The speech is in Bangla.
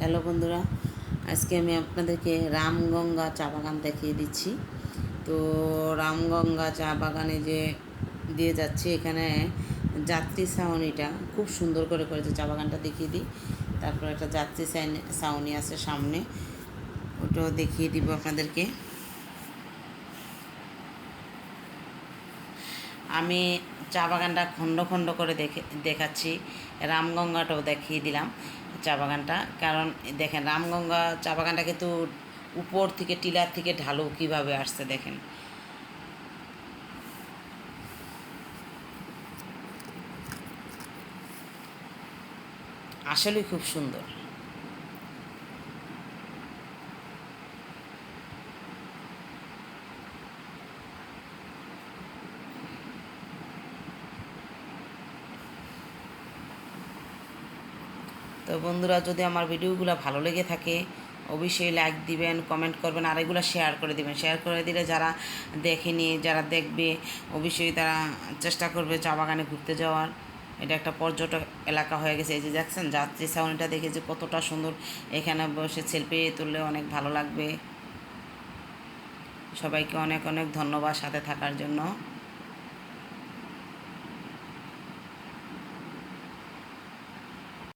হ্যালো বন্ধুরা, আজকে আমি আপনাদেরকে রামগঙ্গা চা বাগান দেখিয়ে দিচ্ছি। তো রামগঙ্গা চা বাগানে যে দিয়ে যাচ্ছি, এখানে যাত্রী ছাউনিটা খুব সুন্দর করে করেছে। চা বাগানটা দেখিয়ে দিই, তারপর একটা যাত্রী ছাউনি আছে সামনে, ওটাও দেখিয়ে দিব আপনাদেরকে। আমি চা বাগানটা খণ্ড খণ্ড করে দেখাচ্ছি, রামগঙ্গাটাও দেখিয়ে দিলাম চা বাগানটা। কারণ দেখেন, রামগঙ্গা চা বাগানটা কিন্তু উপর থেকে টিলার থেকে ঢালু কীভাবে আসছে দেখেন। আসলেই খুব সুন্দর। তো বন্ধুরা, যদি আমার ভিডিওগুলো ভালো লেগে থাকে অবশ্যই লাইক দিবেন, কমেন্ট করবেন, আর এগুলো শেয়ার করে দিবেন। শেয়ার করে দিলে যারা দেখেনি, যারা দেখবে, অবশ্যই তারা চেষ্টা করবে চা বাগানে ঘুরতে যাওয়ার। এটা একটা পর্যটক এলাকা হয়ে গেছে। এই যে দেখছেন যাত্রী ছাউনিটা দেখে যে কতটা সুন্দর, এখানে বসে সেলফি তুললে অনেক ভালো লাগবে। সবাইকে অনেক অনেক ধন্যবাদ সাথে থাকার জন্য।